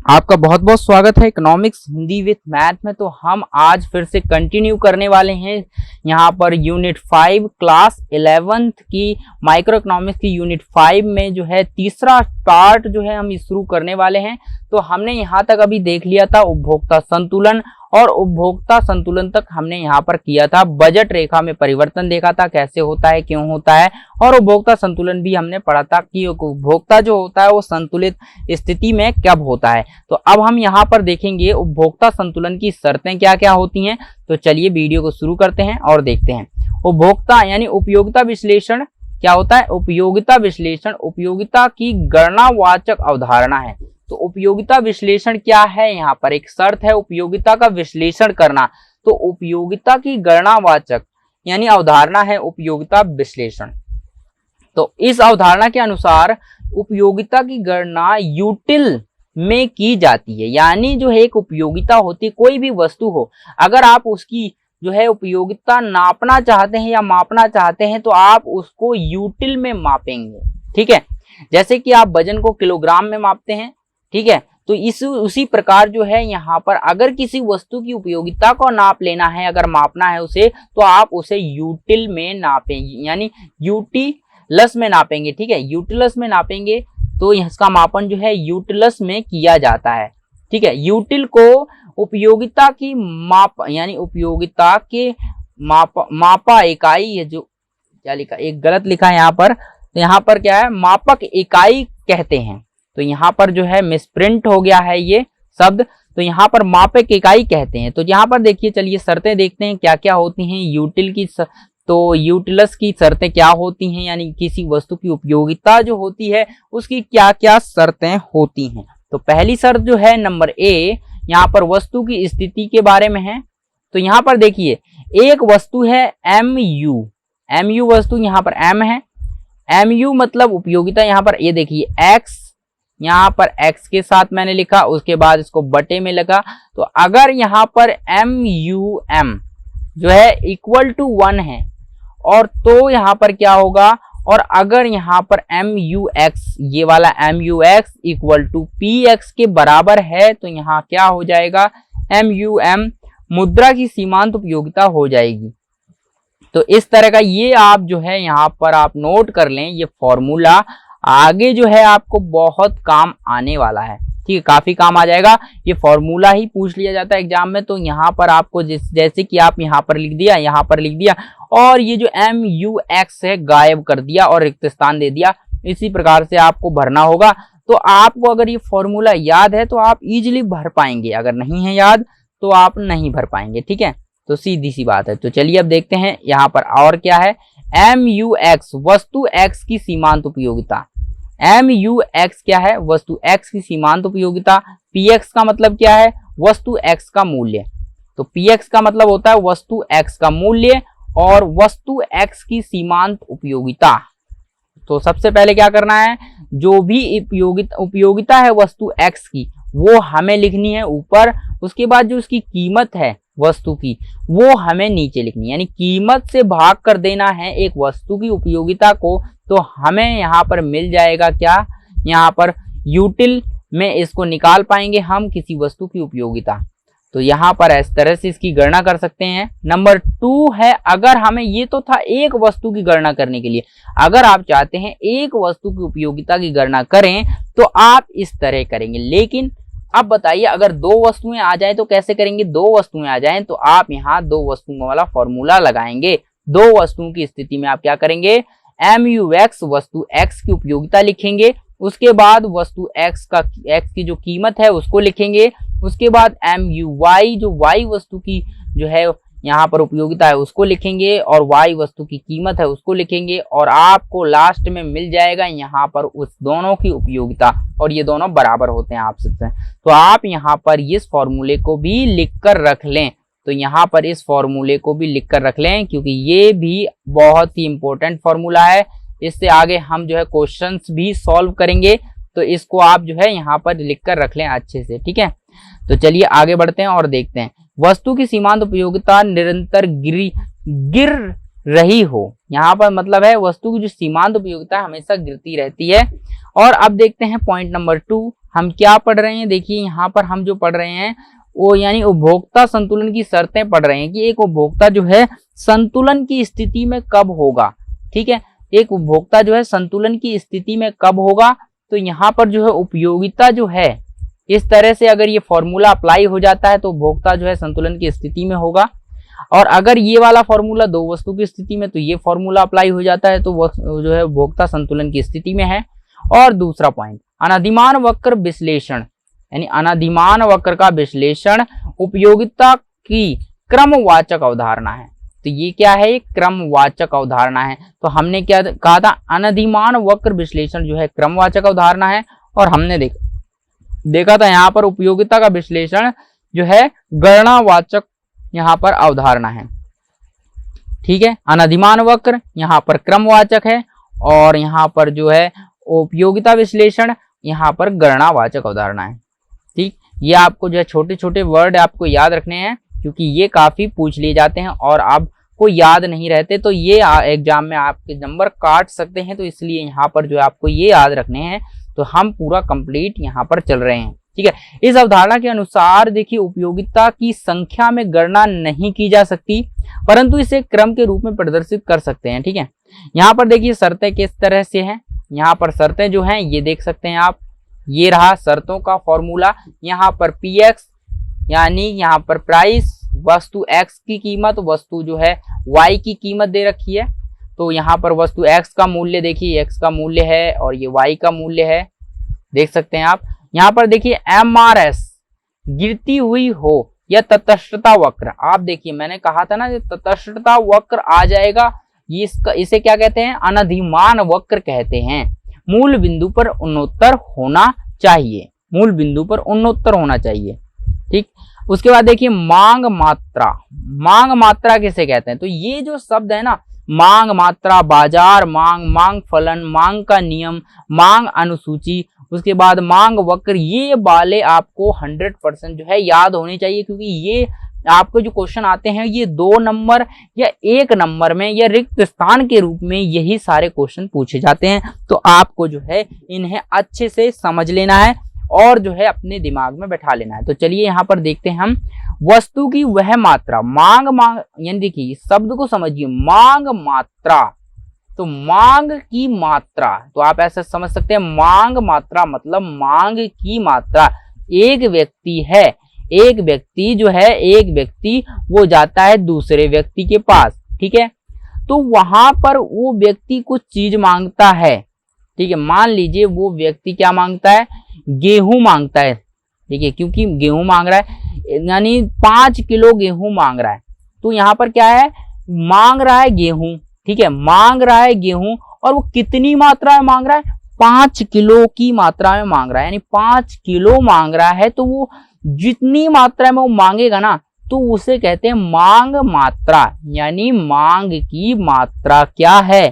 आपका बहुत बहुत स्वागत है इकोनॉमिक्स हिंदी विथ मैथ में। तो हम आज फिर से कंटिन्यू करने वाले हैं यहाँ पर यूनिट 5 क्लास 11th की माइक्रो इकोनॉमिक्स की यूनिट 5 में जो है तीसरा पार्ट जो है हम शुरू करने वाले हैं। तो हमने यहाँ तक अभी देख लिया था उपभोक्ता संतुलन, और उपभोक्ता संतुलन तक हमने यहाँ पर किया था बजट रेखा में परिवर्तन देखा था कैसे होता है, क्यों होता है, और उपभोक्ता संतुलन भी हमने पढ़ा था कि उपभोक्ता जो होता है वो संतुलित स्थिति में कब होता है। तो अब हम यहाँ पर देखेंगे उपभोक्ता संतुलन की शर्तें क्या क्या होती हैं। तो चलिए वीडियो को शुरू करते हैं और देखते हैं। उपभोक्ता यानी उपयोगिता विश्लेषण क्या होता है। उपयोगिता विश्लेषण उपयोगिता की गणनावाचक अवधारणा है। तो उपयोगिता विश्लेषण क्या है, यहाँ पर एक शर्त है उपयोगिता का विश्लेषण करना। तो उपयोगिता की गणनावाचक यानी अवधारणा है उपयोगिता विश्लेषण। तो इस अवधारणा के अनुसार उपयोगिता की गणना यूटिल में की जाती है। यानी जो है एक उपयोगिता होती है, कोई भी वस्तु हो, अगर आप उसकी जो है उपयोगिता नापना चाहते हैं या मापना चाहते हैं तो आप उसको यूटिल में मापेंगे। ठीक है, जैसे कि आप वजन को किलोग्राम में मापते हैं। ठीक है, तो उसी प्रकार जो है यहाँ पर अगर किसी वस्तु की उपयोगिता को नाप लेना है, अगर मापना है उसे, तो आप उसे यूटिल में नापेंगे, यानी यूटिलस में नापेंगे। ठीक है, यूटिलस में नापेंगे तो इसका मापन जो है यूटिलस में किया जाता है। ठीक है, यूटिल को उपयोगिता की माप यानी उपयोगिता के मापा इकाई है, जो क्या लिखा, एक गलत लिखा है यहाँ पर। तो यहाँ पर क्या है, मापक इकाई कहते हैं। तो यहाँ पर जो है मिसप्रिंट हो गया है ये शब्द। तो यहाँ पर मापक इकाई कहते हैं। तो यहाँ पर देखिए, चलिए शर्तें देखते हैं क्या क्या होती हैं यूटिल की। तो यूटिलस की शर्तें क्या होती हैं, यानी किसी वस्तु की उपयोगिता जो होती है उसकी क्या क्या शर्तें होती हैं। तो पहली शर्त जो है नंबर ए, यहाँ पर वस्तु की स्थिति के बारे में है। तो यहाँ पर देखिए, एक वस्तु है MU वस्तु, यहाँ पर M है। MU मतलब उपयोगिता, यहाँ पर ये देखिए X, यहाँ पर X के साथ मैंने लिखा, उसके बाद इसको बटे में लगा। तो अगर यहाँ पर MUM जो है इक्वल टू 1 है, और तो यहाँ पर क्या होगा, और अगर यहाँ पर MUX, ये वाला MUX इक्वल टू PX के बराबर है, तो यहाँ क्या हो जाएगा, MUM मुद्रा की सीमांत उपयोगिता हो जाएगी। तो इस तरह का ये आप जो है यहाँ पर आप नोट कर लें, ये फॉर्मूला आगे जो है आपको बहुत काम आने वाला है। ठीक है, काफी काम आ जाएगा। ये फॉर्मूला ही पूछ लिया जाता है एग्जाम में। तो यहाँ पर आपको जैसे कि आप यहाँ पर लिख दिया, यहाँ पर लिख दिया, और ये जो MUX है गायब कर दिया और रिक्त स्थान दे दिया। इसी प्रकार से आपको भरना होगा। तो आपको अगर ये फॉर्मूला याद है तो आप इजिली भर पाएंगे, अगर नहीं है याद तो आप नहीं भर पाएंगे। ठीक है, तो सीधी सी बात है। तो चलिए अब देखते हैं यहाँ पर और क्या है। MUX वस्तु X की सीमांत उपयोगिता। MUX क्या है, वस्तु X की सीमांत उपयोगिता। PX का मतलब क्या है, वस्तु X का मूल्य। तो PX का मतलब होता है वस्तु X का मूल्य और वस्तु X की सीमांत उपयोगिता। तो सबसे पहले क्या करना है, जो भी उपयोगिता है वस्तु X की वो हमें लिखनी है ऊपर। उसके बाद जो उसकी कीमत है वस्तु की वो हमें नीचे लिखनी है, यानी कीमत से भाग कर देना है एक वस्तु की उपयोगिता को। तो हमें यहाँ पर मिल जाएगा क्या, यहाँ पर यूटिल में इसको निकाल पाएंगे हम किसी वस्तु की उपयोगिता। तो यहाँ पर इस तरह से इसकी गणना कर सकते हैं। नंबर 2 है, अगर हमें, ये तो था एक वस्तु की गणना करने के लिए, अगर आप चाहते हैं एक वस्तु की उपयोगिता की गणना करें तो आप इस तरह करेंगे। लेकिन अब बताइए, अगर 2 वस्तुएं आ जाए तो कैसे करेंगे। 2 वस्तुएं आ जाएं तो आप यहाँ 2 वस्तुओं वाला फॉर्मूला लगाएंगे। 2 वस्तुओं की स्थिति में आप क्या करेंगे, MUX वस्तु X की उपयोगिता लिखेंगे। उसके बाद वस्तु X की जो कीमत है उसको लिखेंगे। उसके बाद MUY जो Y वस्तु की जो है यहाँ पर उपयोगिता है उसको लिखेंगे, और Y वस्तु की कीमत है उसको लिखेंगे, और आपको लास्ट में मिल जाएगा यहाँ पर उस दोनों की उपयोगिता, और ये दोनों बराबर होते हैं आपस में। तो आप यहाँ पर इस फॉर्मूले को भी लिख कर रख लें। तो यहाँ पर इस फॉर्मूले को भी लिख कर रख लें, क्योंकि ये भी बहुत ही इंपॉर्टेंट फॉर्मूला है। इससे आगे हम जो है क्वेश्चंस भी सॉल्व करेंगे। तो इसको आप जो है यहाँ पर लिख कर रख लें अच्छे से। ठीक है, तो चलिए आगे बढ़ते हैं और देखते हैं। वस्तु की सीमांत उपयोगिता निरंतर गिर रही हो, यहाँ पर मतलब है वस्तु की जो सीमांत उपयोगिता हमेशा गिरती रहती है। और अब देखते हैं पॉइंट नंबर 2, हम क्या पढ़ रहे हैं, देखिए यहाँ पर हम जो पढ़ रहे हैं वो यानी उपभोक्ता संतुलन की शर्तें पढ़ रहे हैं कि एक उपभोक्ता जो है संतुलन की स्थिति में कब होगा। ठीक है, एक उपभोक्ता जो है संतुलन की स्थिति में कब होगा, तो यहाँ पर जो है उपयोगिता जो है इस तरह से अगर ये फॉर्मूला अप्लाई हो जाता है तो उपभोक्ता जो है संतुलन की स्थिति में होगा। और अगर ये वाला फॉर्मूला दो वस्तु की स्थिति में तो ये फॉर्मूला अप्लाई हो जाता है तो वो जो है उपभोक्ता संतुलन की स्थिति में है। और दूसरा पॉइंट, अनादिमान वक्र विश्लेषण, यानी अनादिमान वक्र का विश्लेषण उपयोगिता की क्रमवाचक अवधारणा है। तो ये क्या है, एक क्रमवाचक अवधारणा है। तो हमने क्या कहा था, अनादिमान वक्र विश्लेषण जो है क्रमवाचक अवधारणा है। और हमने देखा था यहाँ पर उपयोगिता का विश्लेषण जो है गणनावाचक यहाँ पर अवधारणा है। ठीक है, अनादिमान वक्र यहाँ पर क्रमवाचक है और यहाँ पर जो है उपयोगिता विश्लेषण यहाँ पर गणनावाचक अवधारणा है। ठीक, ये आपको जो है छोटे छोटे वर्ड आपको याद रखने हैं क्योंकि ये काफी पूछ लिए जाते हैं और आपको याद नहीं रहते तो ये एग्जाम में आपके नंबर काट सकते हैं। तो इसलिए यहाँ पर जो है आपको ये याद रखने हैं। तो हम पूरा कंप्लीट यहाँ पर चल रहे हैं। ठीक है, इस अवधारणा के अनुसार देखिए उपयोगिता की संख्या में गणना नहीं की जा सकती परंतु इसे क्रम के रूप में प्रदर्शित कर सकते हैं। ठीक है, यहाँ पर देखिए शर्तें किस तरह से हैं। यहाँ पर शर्तें जो हैं ये देख सकते हैं आप, ये रहा शर्तों का फॉर्मूला। यहाँ पर px यानी यहाँ पर प्राइस, वस्तु x की कीमत, वस्तु जो है y की कीमत दे रखी है। तो यहाँ पर वस्तु x का मूल्य देखिए, x का मूल्य है और ये y का मूल्य है, देख सकते हैं आप। यहाँ पर देखिए MRS गिरती हुई हो या तटस्थता वक्र, आप देखिए मैंने कहा था ना ये तटस्थता वक्र आ जाएगा, इसे क्या कहते हैं, अनादिमान वक्र कहते हैं। मूल बिंदु पर उन्नोत्तर होना चाहिए, मूल बिंदु पर उन्नोत्तर होना चाहिए। ठीक, उसके बाद देखिए मांग मात्रा, मांग मात्रा किसे कहते हैं, तो ये जो शब्द है ना, मांग मात्रा, बाजार मांग, मांग फलन, मांग का नियम, मांग अनुसूची, उसके बाद मांग वक्र, ये वाले आपको 100% जो है याद होने चाहिए क्योंकि ये आपको जो क्वेश्चन आते हैं ये 2 नंबर या 1 नंबर में या रिक्त स्थान के रूप में यही सारे क्वेश्चन पूछे जाते हैं। तो आपको जो है इन्हें अच्छे से समझ लेना है और जो है अपने दिमाग में बैठा लेना है। तो चलिए यहाँ पर देखते हैं हम वस्तु की वह मात्रा, मांग यानी देखिए शब्द को समझिए, मांग मात्रा, तो मांग की मात्रा, तो आप ऐसा समझ सकते हैं मांग मात्रा मतलब मांग की मात्रा। एक व्यक्ति है, एक व्यक्ति जो है, एक व्यक्ति वो जाता है दूसरे व्यक्ति के पास। ठीक है, तो वहां पर वो व्यक्ति कुछ चीज मांगता है। ठीक है, मान लीजिए वो व्यक्ति क्या मांगता है, गेहूं मांगता है। ठीक है, क्योंकि गेहूं मांग रहा है यानी 5 किलो गेहूं मांग रहा है। तो यहाँ पर क्या है, मांग रहा है गेहूं। ठीक है, मांग रहा है गेहूं और वो कितनी मात्रा में मांग रहा है, 5 किलो की मात्रा में मांग रहा है, यानी 5 किलो मांग रहा है। तो वो जितनी मात्रा में वो मांगेगा ना तो उसे कहते हैं मांग मात्रा, यानी मांग की मात्रा क्या है।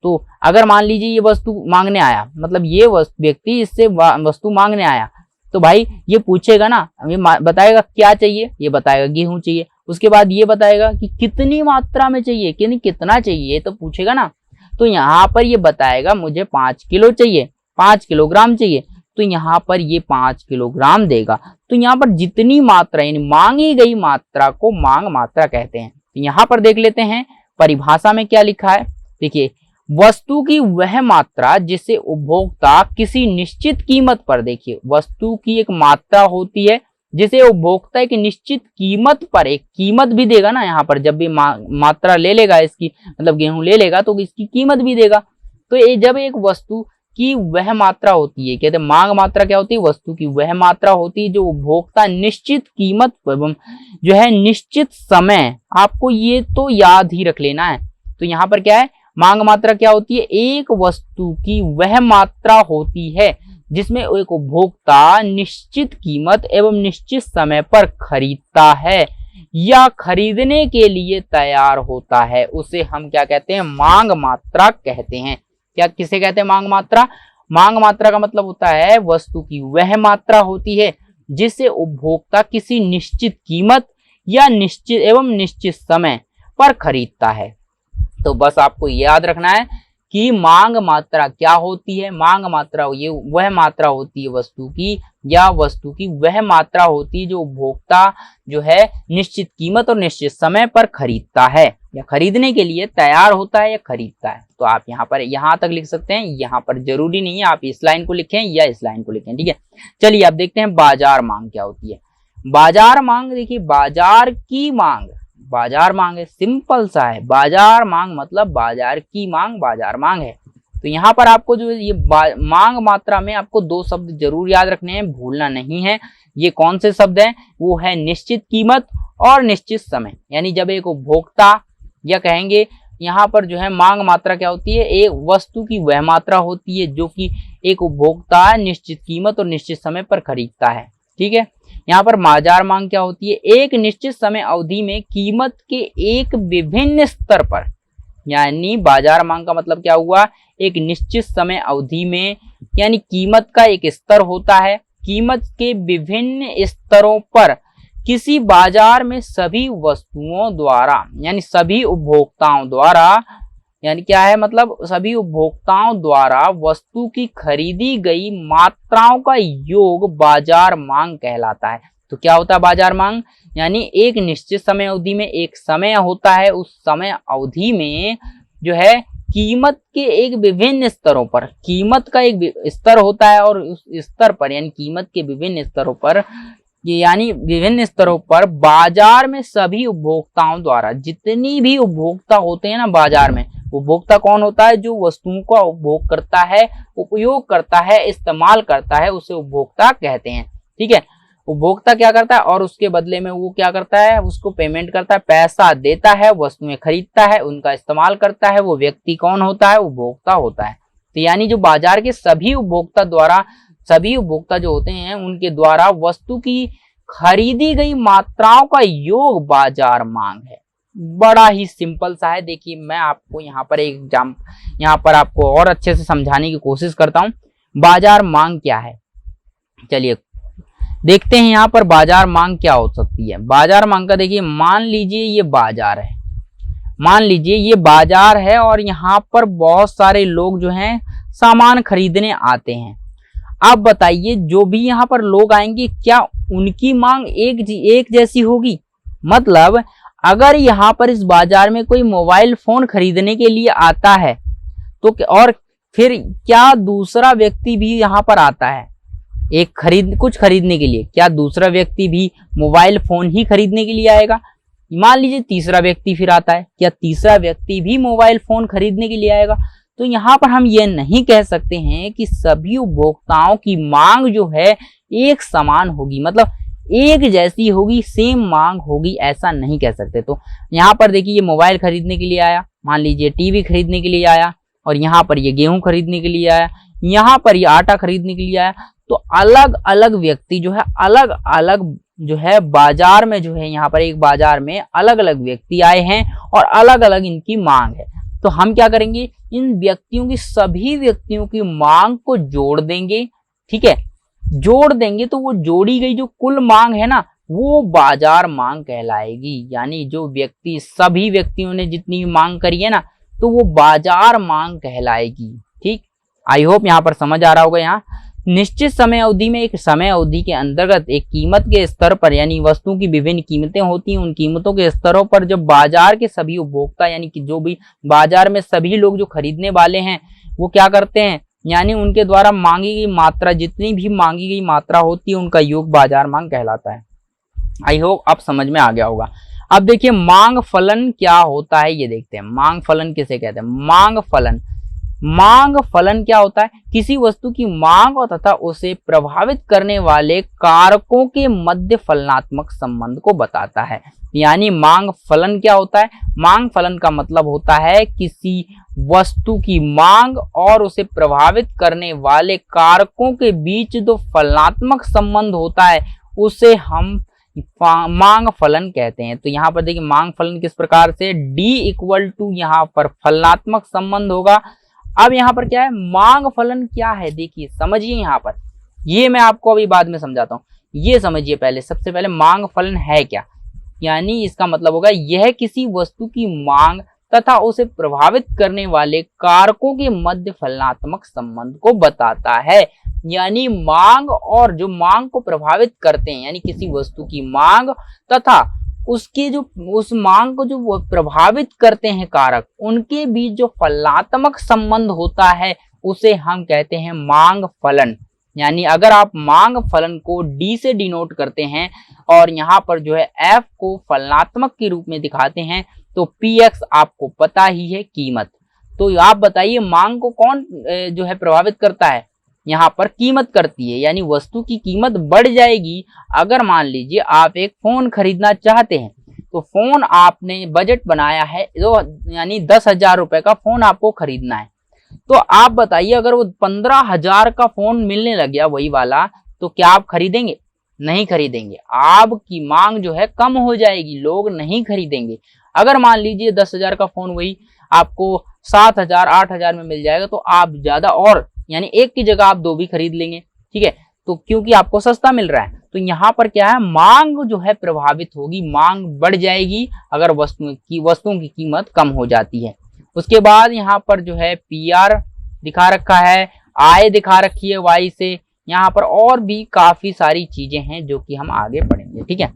तो अगर मान लीजिए ये वस्तु मांगने आया, मतलब ये व्यक्ति इससे वस्तु मांगने आया, तो भाई ये पूछेगा ना, ये बताएगा क्या चाहिए, ये बताएगा गेहूं चाहिए। उसके बाद ये बताएगा कि कितनी मात्रा में चाहिए, कितना चाहिए, तो पूछेगा ना। तो यहाँ पर ये बताएगा मुझे 5 किलो चाहिए, 5 किलोग्राम चाहिए, तो यहाँ पर ये 5 किलोग्राम देगा। तो यहाँ पर जितनी मात्रा यानी मांगी गई मात्रा को मांग मात्रा कहते हैं। तो यहाँ पर देख लेते हैं परिभाषा में क्या लिखा है। देखिए, वस्तु की वह मात्रा जिसे उपभोक्ता किसी निश्चित कीमत पर, देखिए वस्तु की एक मात्रा होती है जिसे उपभोक्ता एक निश्चित कीमत पर, एक कीमत भी देगा ना, यहाँ पर जब भी मात्रा ले लेगा इसकी, मतलब गेहूं ले लेगा तो इसकी कीमत भी देगा। तो ये जब एक वस्तु की वह मात्रा होती है, कहते हैं मांग मात्रा क्या होती है, वस्तु की वह मात्रा होती है जो उपभोक्ता निश्चित कीमत पर जो है निश्चित समय, आपको ये तो याद ही रख लेना है। तो यहाँ पर क्या है, मांग मात्रा क्या होती है, एक वस्तु की वह मात्रा होती है जिसमें एक उपभोक्ता निश्चित कीमत एवं निश्चित समय पर खरीदता है या खरीदने के लिए तैयार होता है, उसे हम क्या कहते हैं, मांग मात्रा कहते हैं। क्या किसे कहते हैं, मांग मात्रा। मांग मात्रा का मतलब होता है वस्तु की वह मात्रा होती है जिसे उपभोक्ता किसी निश्चित कीमत या निश्चित एवं निश्चित समय पर खरीदता है। तो बस आपको याद रखना है कि मांग मात्रा क्या होती है। मांग मात्रा ये वह मात्रा होती है वस्तु की, या वस्तु की वह मात्रा होती है जो उपभोक्ता जो है निश्चित कीमत और निश्चित समय पर खरीदता है, या खरीदने के लिए तैयार होता है या खरीदता है। तो आप यहाँ पर यहाँ तक लिख सकते हैं, यहाँ पर जरूरी नहीं है आप इस लाइन को लिखें या इस लाइन को लिखें, ठीक है। चलिए अब देखते हैं बाजार मांग क्या होती है। बाजार मांग, देखिए बाजार की मांग, बाजार मांग है, सिंपल सा है। बाजार मांग मतलब बाजार की मांग बाजार मांग है। तो यहाँ पर आपको जो ये मांग मात्रा में आपको दो शब्द जरूर याद रखने हैं, भूलना नहीं है। ये कौन से शब्द हैं? वो है निश्चित कीमत और निश्चित समय। यानी जब एक उपभोक्ता, या कहेंगे यहाँ पर जो है मांग मात्रा क्या होती है, एक वस्तु की वह मात्रा होती है जो कि एक उपभोक्ता निश्चित कीमत और निश्चित समय पर खरीदता है, ठीक है। यहाँ पर बाजार मांग क्या होती है, एक निश्चित समय अवधि में कीमत के एक विभिन्न स्तर पर, यानी बाजार मांग का मतलब क्या हुआ, एक निश्चित समय अवधि में, यानी कीमत का एक स्तर होता है, कीमत के विभिन्न स्तरों पर किसी बाजार में सभी वस्तुओं द्वारा, यानी सभी उपभोक्ताओं द्वारा, यानी क्या है मतलब सभी उपभोक्ताओं द्वारा वस्तु की खरीदी गई मात्राओं का योग बाजार मांग कहलाता है। तो क्या होता है बाजार मांग, यानी एक निश्चित समय अवधि में एक समय होता है, उस समय अवधि में जो है कीमत के एक विभिन्न स्तरों पर, कीमत का एक स्तर होता है और उस स्तर पर यानी कीमत के विभिन्न स्तरों पर, यानी विभिन्न स्तरों पर बाजार में सभी उपभोक्ताओं द्वारा, जितनी भी उपभोक्ता होते हैं ना बाजार में, उपभोक्ता कौन होता है, जो वस्तुओं का उपभोग करता है, उपयोग करता है, इस्तेमाल करता है, उसे उपभोक्ता कहते हैं, ठीक है। उपभोक्ता क्या करता है और उसके बदले में वो क्या करता है, उसको पेमेंट करता है, पैसा देता है, वस्तुएं खरीदता है, उनका इस्तेमाल करता है, वो व्यक्ति कौन होता है, उपभोक्ता होता है। तो यानी जो बाजार के सभी उपभोक्ता द्वारा, सभी उपभोक्ता जो होते हैं उनके द्वारा वस्तु की खरीदी गई मात्राओं का योग बाजार मांग है। बड़ा ही सिंपल सा है। देखिए मैं आपको यहाँ पर एक यहाँ पर आपको और अच्छे से समझाने की कोशिश करता हूँ बाजार मांग क्या है। चलिए देखते हैं यहाँ पर बाजार मांग क्या हो सकती है। बाजार मांग का देखिए, मान लीजिए ये बाजार है, मान लीजिए ये बाजार है और यहाँ पर बहुत सारे लोग जो हैं सामान खरीदने आते हैं। आप बताइए जो भी यहाँ पर लोग आएंगे क्या उनकी मांग एक जैसी होगी? मतलब अगर यहाँ पर इस बाजार में कोई मोबाइल फोन खरीदने के लिए आता है तो और फिर क्या दूसरा व्यक्ति भी यहाँ पर आता है कुछ खरीदने के लिए, क्या दूसरा व्यक्ति भी मोबाइल फोन ही खरीदने के लिए आएगा? मान लीजिए तीसरा व्यक्ति फिर आता है, क्या तीसरा व्यक्ति भी मोबाइल फोन खरीदने के लिए आएगा? तो यहाँ पर हम ये नहीं कह सकते हैं कि सभी उपभोक्ताओं की मांग जो है एक समान होगी, मतलब एक जैसी होगी, सेम मांग होगी, ऐसा नहीं कह सकते। तो यहाँ पर देखिए ये मोबाइल खरीदने के लिए आया, मान लीजिए टीवी खरीदने के लिए आया, और यहाँ पर ये गेहूं खरीदने के लिए आया, यहाँ पर ये आटा खरीदने के लिए आया। तो अलग अलग व्यक्ति जो है अलग अलग जो है बाजार में जो है यहाँ पर एक बाजार में अलग अलग व्यक्ति आए हैं और अलग अलग इनकी मांग है। तो हम क्या करेंगे, इन व्यक्तियों की सभी व्यक्तियों की मांग को जोड़ देंगे, ठीक है। जोड़ देंगे तो वो जोड़ी गई जो कुल मांग है ना वो बाजार मांग कहलाएगी। यानी जो व्यक्ति, सभी व्यक्तियों ने जितनी भी मांग करी है ना तो वो बाजार मांग कहलाएगी, ठीक। आई होप यहाँ पर समझ आ रहा होगा। यहाँ निश्चित समय अवधि में, एक समय अवधि के अंतर्गत एक कीमत के स्तर पर, यानी वस्तु की विभिन्न कीमतें होती हैं, उन कीमतों के स्तरों पर जब बाजार के सभी उपभोक्ता, यानी कि जो भी बाजार में सभी लोग जो खरीदने वाले हैं वो क्या करते हैं, यानी उनके द्वारा मांगी गई मात्रा, जितनी भी मांगी गई मात्रा होती है उनका योग बाजार मांग कहलाता है। आई होप आप समझ में आ गया होगा। अब देखिए मांग फलन क्या होता है ये देखते हैं। मांग फलन किसे कहते हैं? मांग फलन, मांग फलन क्या होता है? किसी वस्तु की मांग और तथा उसे प्रभावित करने वाले कारकों के मध्य फलनात्मक संबंध को बताता है। यानी मांग फलन क्या होता है? मांग फलन का मतलब होता है किसी वस्तु की मांग और उसे प्रभावित करने वाले कारकों के बीच जो फलनात्मक संबंध होता है उसे हम मांग फलन कहते हैं। तो यहाँ पर देखिए मांग फलन किस प्रकार से, D इक्वल टू यहाँ पर फलनात्मक संबंध होगा। अब यहाँ पर क्या है, मांग फलन क्या है देखिए समझिए। यहाँ पर ये मैं आपको अभी बाद में समझाता हूँ, ये समझिए पहले। सबसे पहले मांग फलन है क्या, यानी इसका मतलब होगा यह किसी वस्तु की मांग तथा उसे प्रभावित करने वाले कारकों के मध्य फलनात्मक संबंध को बताता है। यानी मांग और जो मांग को प्रभावित करते हैं, यानी किसी वस्तु की मांग तथा उसके जो उस मांग को जो प्रभावित करते हैं कारक, उनके बीच जो फलनात्मक संबंध होता है उसे हम कहते हैं मांग फलन। यानी अगर आप मांग फलन को डी से डिनोट करते हैं और यहाँ पर जो है एफ को फलनात्मक के रूप में दिखाते हैं, तो पी एक्स आपको पता ही है कीमत। तो आप बताइए मांग को कौन जो है प्रभावित करता है, यहाँ पर कीमत करती है, यानी वस्तु की कीमत बढ़ जाएगी। अगर मान लीजिए आप एक फोन खरीदना चाहते हैं, तो फोन आपने बजट बनाया है तो यानी 10,000 रुपए का फोन आपको खरीदना है, तो आप बताइए अगर वो 15,000 का फोन मिलने लग गया वही वाला, तो क्या आप खरीदेंगे? नहीं खरीदेंगे। आपकी मांग जो है कम हो जाएगी, लोग नहीं खरीदेंगे। अगर मान लीजिए 10,000 का फोन वही आपको 7,000 8,000 में मिल जाएगा, तो आप ज्यादा और यानी एक की जगह आप दो भी खरीद लेंगे, ठीक है, तो क्योंकि आपको सस्ता मिल रहा है। तो यहाँ पर क्या है, मांग जो है प्रभावित होगी, मांग बढ़ जाएगी अगर वस्तुओं की कीमत कम हो जाती है। उसके बाद यहाँ पर जो है पी आर दिखा रखा है, आय दिखा रखी है वाई से, यहाँ पर और भी काफी सारी चीजें हैं जो कि हम आगे पढ़ेंगे, ठीक है।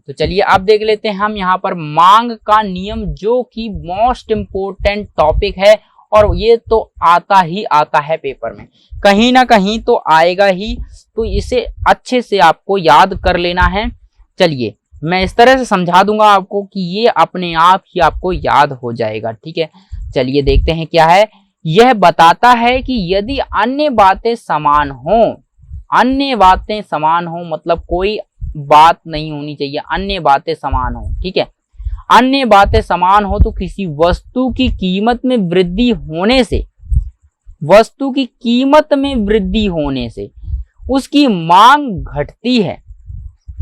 तो चलिए अब देख लेते हैं हम यहाँ पर मांग का नियम, जो कि मोस्ट इम्पोर्टेंट टॉपिक है और ये तो आता ही आता है पेपर में, कहीं ना कहीं तो आएगा ही, तो इसे अच्छे से आपको याद कर लेना है। चलिए मैं इस तरह से समझा दूंगा आपको कि ये अपने आप ही आपको याद हो जाएगा, ठीक है। चलिए देखते हैं क्या है। यह बताता है कि यदि अन्य बातें समान हो, अन्य बातें समान हो मतलब कोई बात नहीं होनी चाहिए, अन्य बातें समान हो, ठीक है, अन्य बातें समान हो, तो किसी वस्तु की कीमत में वृद्धि होने से, वस्तु की कीमत में वृद्धि होने से उसकी मांग घटती है।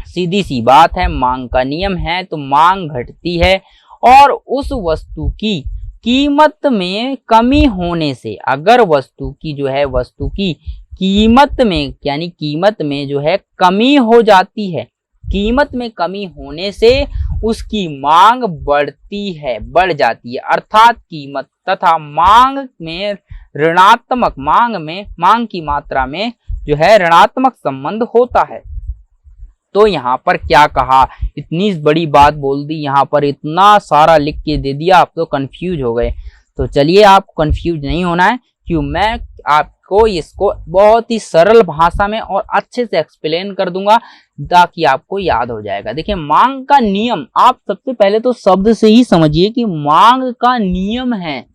सीधी सी बात है, मांग का नियम है तो मांग घटती है, और उस वस्तु की कीमत में कमी होने से, अगर वस्तु की जो है वस्तु की कीमत में यानी कीमत में जो है कमी हो जाती है, कीमत में कमी होने से उसकी मांग बढ़ती है, बढ़ जाती है, अर्थात कीमत तथा मांग में ऋणात्मक, मांग की मात्रा में जो है ऋणात्मक संबंध होता है। तो यहाँ पर क्या कहा, इतनी बड़ी बात बोल दी, यहाँ पर इतना सारा लिख के दे दिया, आप तो कंफ्यूज हो गए। तो चलिए आपको कंफ्यूज नहीं होना है, क्यों मैं आपको इसको बहुत ही सरल भाषा में और अच्छे से एक्सप्लेन कर दूंगा ताकि आपको याद हो जाएगा। देखिए मांग का नियम, आप सबसे पहले तो शब्द से ही समझिए कि मांग का नियम है।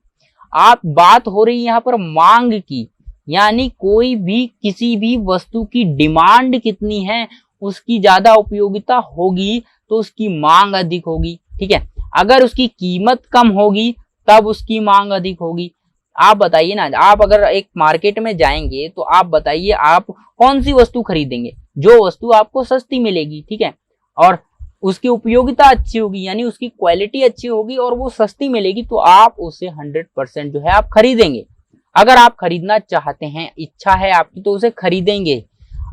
आप बात हो रही है यहाँ पर मांग की, यानी कोई भी किसी भी वस्तु की डिमांड कितनी है, उसकी ज्यादा उपयोगिता होगी तो उसकी मांग अधिक होगी, ठीक है। अगर उसकी कीमत कम होगी तब उसकी मांग अधिक होगी। आप बताइए ना, आप अगर एक मार्केट में जाएंगे तो आप बताइए आप कौन सी वस्तु खरीदेंगे, जो वस्तु आपको सस्ती मिलेगी, ठीक है, और उसकी उपयोगिता अच्छी होगी, यानी उसकी क्वालिटी अच्छी होगी और वो सस्ती मिलेगी, तो आप उसे 100% जो है आप खरीदेंगे। अगर आप खरीदना चाहते हैं, इच्छा है आपकी, तो उसे खरीदेंगे।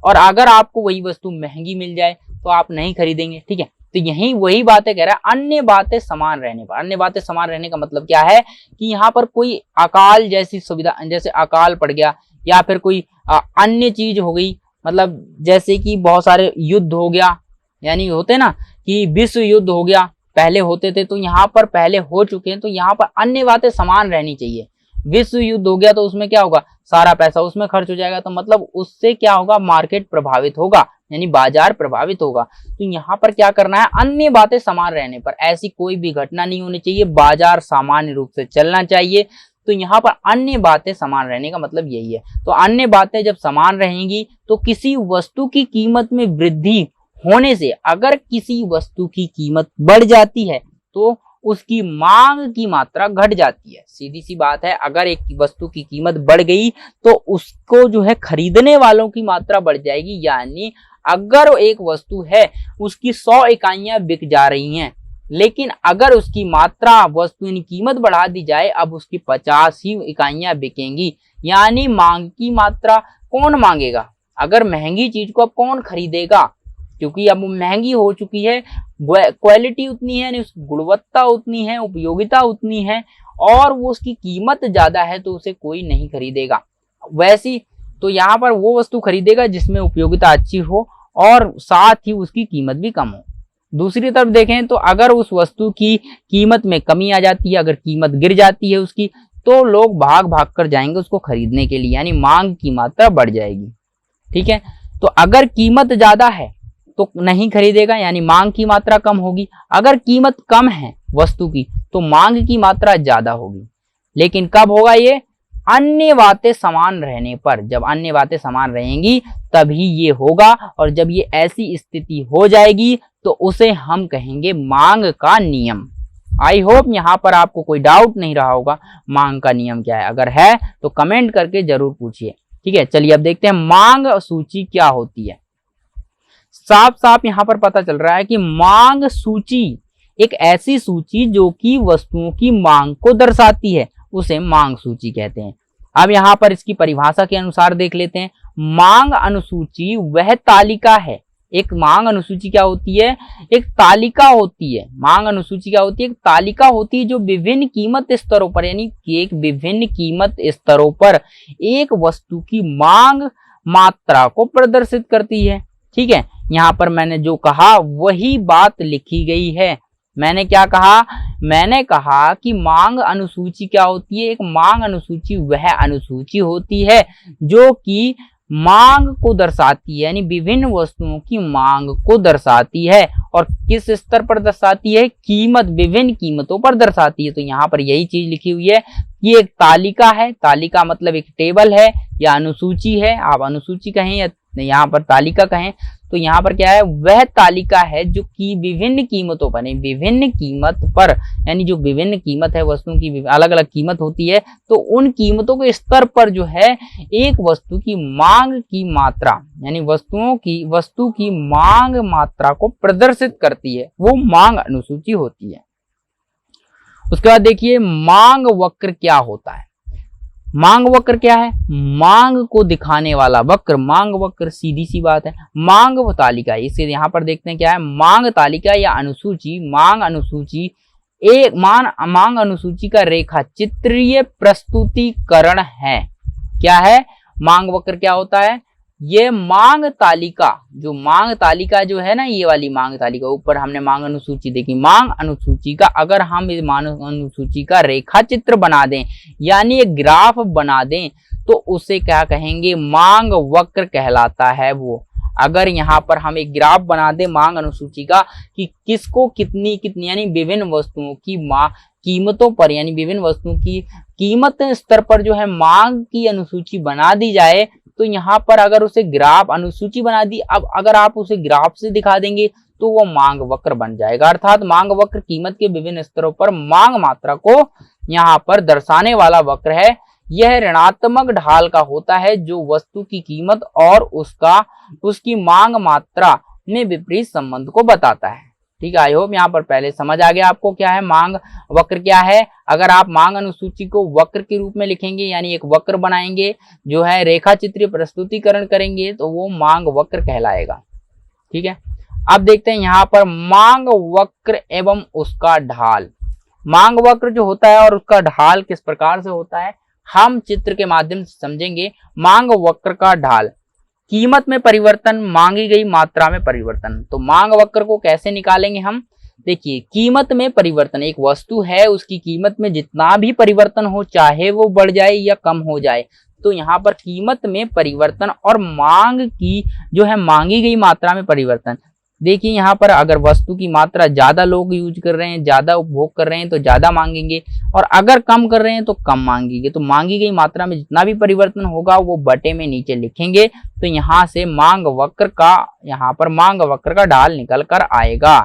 और अगर आपको वही वस्तु महंगी मिल जाए तो आप नहीं खरीदेंगे, ठीक है। तो यही वही बातें कह रहा है, अन्य बातें समान रहने पर। अन्य बातें समान रहने का मतलब क्या है कि यहाँ पर कोई अकाल जैसी सुविधा, जैसे अकाल पड़ गया या फिर कोई अन्य चीज हो गई, मतलब जैसे कि बहुत सारे युद्ध हो गया, यानी होते ना कि विश्व युद्ध हो गया, पहले होते थे तो यहाँ पर पहले हो चुके हैं, तो यहाँ पर अन्य बातें समान रहनी चाहिए। विश्व युद्ध हो गया तो उसमें क्या होगा, सारा पैसा उसमें खर्च हो जाएगा, तो मतलब उससे क्या होगा, मार्केट प्रभावित होगा, यानी बाजार प्रभावित होगा। तो यहाँ पर क्या करना है, अन्य बातें समान रहने पर ऐसी कोई भी घटना नहीं होनी चाहिए, बाजार सामान्य रूप से चलना चाहिए। तो यहाँ पर अन्य बातें समान रहने का मतलब यही है। तो अन्य बातें जब समान रहेंगी तो किसी वस्तु की कीमत में वृद्धि होने से, अगर किसी वस्तु की कीमत बढ़ जाती है तो उसकी मांग की मात्रा घट जाती है। सीधी सी बात है, अगर एक वस्तु की कीमत बढ़ गई तो उसको जो है खरीदने वालों की मात्रा बढ़ जाएगी। यानी अगर एक वस्तु है उसकी 100 इकाइयां बिक जा रही हैं, लेकिन अगर उसकी मात्रा वस्तु यानी कीमत बढ़ा दी जाए, अब उसकी 50 ही इकाइयां बिकेंगी। यानी मांग की मात्रा कौन मांगेगा, अगर महंगी चीज को अब कौन खरीदेगा, क्योंकि अब महंगी हो चुकी है, क्वालिटी उतनी है, यानी उसकी गुणवत्ता उतनी है, उपयोगिता उतनी है, और वो उसकी कीमत ज्यादा है तो उसे कोई नहीं खरीदेगा। वैसी तो यहाँ पर वो वस्तु खरीदेगा जिसमें उपयोगिता अच्छी हो और साथ ही उसकी कीमत भी कम हो। दूसरी तरफ देखें तो अगर उस वस्तु की कीमत में कमी आ जाती है, अगर कीमत गिर जाती है उसकी, तो लोग भाग भाग कर जाएंगे उसको खरीदने के लिए, यानी मांग की मात्रा बढ़ जाएगी। ठीक है, तो अगर कीमत ज्यादा है तो नहीं खरीदेगा, यानी मांग की मात्रा कम होगी। अगर कीमत कम है वस्तु की तो मांग की मात्रा ज्यादा होगी। लेकिन कब होगा ये? अन्य बातें समान रहने पर। जब अन्य बातें समान रहेंगी तभी ये होगा, और जब ये ऐसी स्थिति हो जाएगी तो उसे हम कहेंगे मांग का नियम। आई होप यहाँ पर आपको कोई डाउट नहीं रहा होगा मांग का नियम क्या है। अगर है तो कमेंट करके जरूर पूछिए। ठीक है, चलिए अब देखते हैं मांग सूची क्या होती है। साफ साफ यहाँ पर पता चल रहा है कि मांग सूची एक ऐसी सूची जो कि वस्तुओं की मांग को दर्शाती है, उसे मांग सूची कहते हैं। अब यहाँ पर इसकी परिभाषा के अनुसार देख लेते हैं। मांग अनुसूची वह तालिका है। एक मांग अनुसूची क्या होती है? एक तालिका होती है। मांग अनुसूची क्या होती है? एक तालिका होती है जो विभिन्न कीमत स्तरों पर, यानी एक विभिन्न कीमत स्तरों पर एक वस्तु की मांग मात्रा को प्रदर्शित करती है। ठीक है, यहाँ पर मैंने जो कहा वही बात लिखी गई है। मैंने क्या कहा? मैंने कहा कि मांग अनुसूची क्या होती है? एक मांग अनुसूची वह अनुसूची होती है जो कि मांग को दर्शाती है, यानी विभिन्न वस्तुओं की मांग को दर्शाती है। और किस स्तर पर दर्शाती है? कीमत, विभिन्न कीमतों पर दर्शाती है। तो यहाँ पर यही चीज लिखी हुई है कि एक तालिका है। तालिका मतलब एक टेबल है या अनुसूची है, आप अनुसूची कहें या यहाँ पर तालिका कहें। तो यहाँ पर क्या है? वह तालिका है जो कि विभिन्न कीमतों पर, विभिन्न कीमत पर, यानी जो विभिन्न कीमत है, वस्तुओं की अलग अलग कीमत होती है, तो उन कीमतों के स्तर पर जो है एक वस्तु की मांग की मात्रा, यानी वस्तु की मांग मात्रा को प्रदर्शित करती है, वो मांग अनुसूची होती है। उसके बाद देखिए मांग वक्र क्या होता है। मांग वक्र क्या है? मांग को दिखाने वाला वक्र। मांग वक्र सीधी सी बात है, मांग व तालिका। इसे यहाँ पर देखते हैं क्या है? मांग तालिका या अनुसूची। मांग अनुसूची मांग अनुसूची का रेखा चित्रीय प्रस्तुतिकरण है। क्या है? मांग वक्र क्या होता है? ये मांग तालिका, जो मांग तालिका जो है ना, ये वाली मांग तालिका, ऊपर हमने मांग अनुसूची देखी। मांग अनुसूची का अगर हम इस मांग अनुसूची का रेखा चित्र बना दें, यानी एक ग्राफ बना दें, तो उसे क्या कहेंगे? मांग वक्र कहलाता है वो। अगर यहाँ पर हम एक ग्राफ बना दें मांग अनुसूची का कि किसको कितनी कितनी, यानी विभिन्न वस्तुओं की कीमतों पर, यानी विभिन्न वस्तुओं की कीमत स्तर पर जो है मांग की अनुसूची बना दी जाए, तो यहाँ पर अगर उसे ग्राफ अनुसूची बना दी, अब अगर आप उसे ग्राफ से दिखा देंगे तो वो मांग वक्र बन जाएगा। अर्थात मांग वक्र कीमत के विभिन्न स्तरों पर मांग मात्रा को यहाँ पर दर्शाने वाला वक्र है। यह ऋणात्मक ढाल का होता है जो वस्तु की कीमत और उसकी मांग मात्रा में विपरीत संबंध को बताता है। ठीक है, आई होप यहाँ पर पहले समझ आ गया आपको क्या है मांग वक्र क्या है। अगर आप मांग अनुसूची को वक्र के रूप में लिखेंगे, यानी एक वक्र बनाएंगे, जो है रेखा चित्रीय प्रस्तुतिकरण करेंगे, तो वो मांग वक्र कहलाएगा। ठीक है, अब देखते हैं यहाँ पर मांग वक्र एवं उसका ढाल। मांग वक्र जो होता है और उसका ढाल किस प्रकार से होता है, हम चित्र के माध्यम से समझेंगे। मांग वक्र का ढाल, कीमत में परिवर्तन, मांगी गई मात्रा में परिवर्तन। तो मांग वक्र को कैसे निकालेंगे हम? देखिए, कीमत में परिवर्तन, एक वस्तु है उसकी कीमत में जितना भी परिवर्तन हो, चाहे वो बढ़ जाए या कम हो जाए, तो यहाँ पर कीमत में परिवर्तन और मांग की जो है मांगी गई मात्रा में परिवर्तन। देखिए यहाँ पर अगर वस्तु की मात्रा ज्यादा लोग यूज कर रहे हैं, ज्यादा उपभोग कर रहे हैं, तो ज्यादा मांगेंगे, और अगर कम कर रहे हैं तो कम मांगेंगे। तो मांगी गई मात्रा में जितना भी परिवर्तन होगा वो बटे में नीचे लिखेंगे। तो यहाँ से मांग वक्र का, यहाँ पर मांग वक्र का ढाल निकल कर आएगा।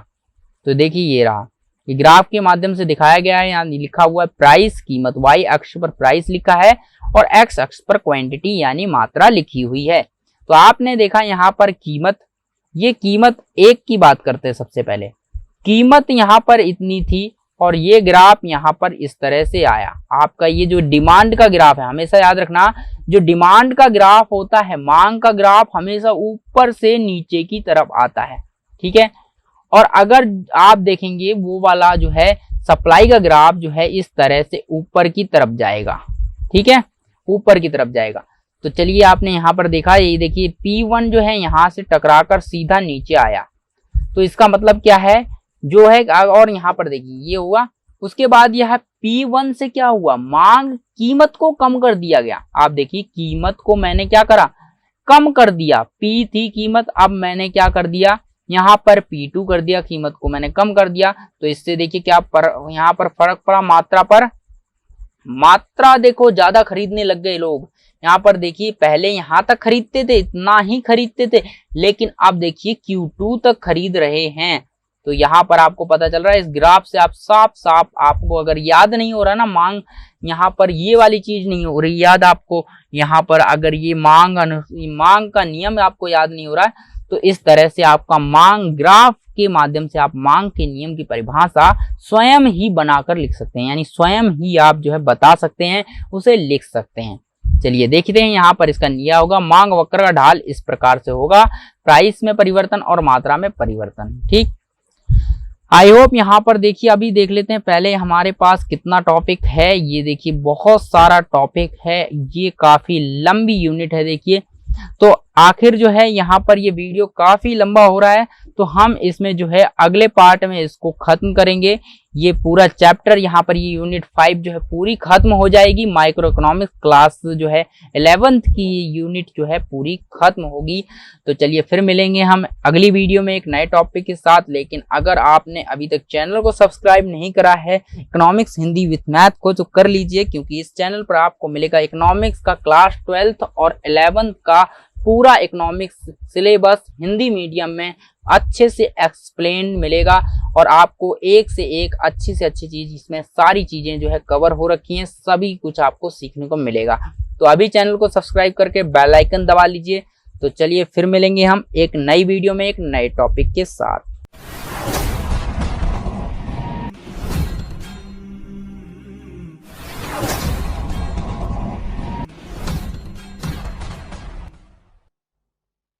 तो देखिए ये रहा, ये ग्राफ के माध्यम से दिखाया गया है। यहाँ लिखा हुआ है प्राइस, कीमत, वाई अक्ष पर प्राइस लिखा है और एक्स अक्ष पर क्वांटिटी यानी मात्रा लिखी हुई है। तो आपने देखा यहाँ पर कीमत, ये कीमत एक की बात करते हैं। सबसे पहले कीमत यहाँ पर इतनी थी और ये ग्राफ यहाँ पर इस तरह से आया। आपका ये जो डिमांड का ग्राफ है, हमेशा याद रखना, जो डिमांड का ग्राफ होता है, मांग का ग्राफ हमेशा ऊपर से नीचे की तरफ आता है। ठीक है, और अगर आप देखेंगे वो वाला जो है सप्लाई का ग्राफ जो है इस तरह से ऊपर की तरफ जाएगा, ठीक है, ऊपर की तरफ जाएगा। तो चलिए आपने यहाँ पर देखा, ये देखिए P1 जो है यहाँ से टकराकर सीधा नीचे आया, तो इसका मतलब क्या है जो है, और यहाँ पर देखिए ये हुआ, उसके बाद यह P1 से क्या हुआ, मांग कीमत को कम कर दिया गया। आप देखिए कीमत को मैंने क्या करा, कम कर दिया। P थी कीमत, अब मैंने क्या कर दिया, यहाँ पर P2 कर दिया, कीमत को मैंने कम कर दिया। तो इससे देखिए क्या यहाँ पर फर्क पड़ा मात्रा पर, मात्रा देखो ज्यादा खरीदने लग गए लोग। यहाँ पर देखिए पहले यहाँ तक खरीदते थे, इतना ही खरीदते थे, लेकिन अब देखिए Q2 तक खरीद रहे हैं। तो यहाँ पर आपको पता चल रहा है, इस ग्राफ से आप साफ साफ, आपको अगर याद नहीं हो रहा ना मांग, यहाँ पर ये वाली चीज नहीं हो रही याद आपको, यहाँ पर अगर ये मांग का नियम आपको याद नहीं हो रहा है, तो इस तरह से आपका मांग ग्राफ के माध्यम से आप मांग के नियम की परिभाषा स्वयं ही बनाकर लिख सकते हैं, यानी स्वयं ही आप जो है बता सकते हैं, उसे लिख सकते हैं। चलिए देखते हैं यहाँ पर इसका नियम होगा, मांग वक्र का ढाल इस प्रकार से होगा, प्राइस में परिवर्तन और मात्रा में परिवर्तन। ठीक, आई होप यहाँ पर देखिए, अभी देख लेते हैं पहले हमारे पास कितना टॉपिक है। ये देखिए बहुत सारा टॉपिक है, ये काफी लंबी यूनिट है। देखिए तो आखिर जो है यहाँ पर ये वीडियो काफी लंबा हो रहा है, तो हम इसमें जो है अगले पार्ट में इसको खत्म करेंगे। ये पूरा चैप्टर यहाँ पर ये यूनिट 5 जो है पूरी खत्म हो जाएगी। माइक्रो इकोनॉमिक्स क्लास जो है 11th की यूनिट जो है पूरी खत्म होगी। तो चलिए फिर मिलेंगे हम अगली वीडियो में एक नए टॉपिक के साथ। लेकिन अगर आपने अभी तक चैनल को सब्सक्राइब नहीं करा है इकोनॉमिक्स हिंदी विथ मैथ को, तो कर लीजिए, क्योंकि इस चैनल पर आपको मिलेगा इकोनॉमिक्स का क्लास 12th और 11th का पूरा इकोनॉमिक्स सिलेबस हिंदी मीडियम में अच्छे से एक्सप्लेन मिलेगा, और आपको एक से एक अच्छी से अच्छी चीज, इसमें सारी चीजें जो है कवर हो रखी हैं, सभी कुछ आपको सीखने को मिलेगा। तो अभी चैनल को सब्सक्राइब करके बेल आइकन दबा लीजिए। तो चलिए फिर मिलेंगे हम एक नई वीडियो में एक नए टॉपिक के साथ।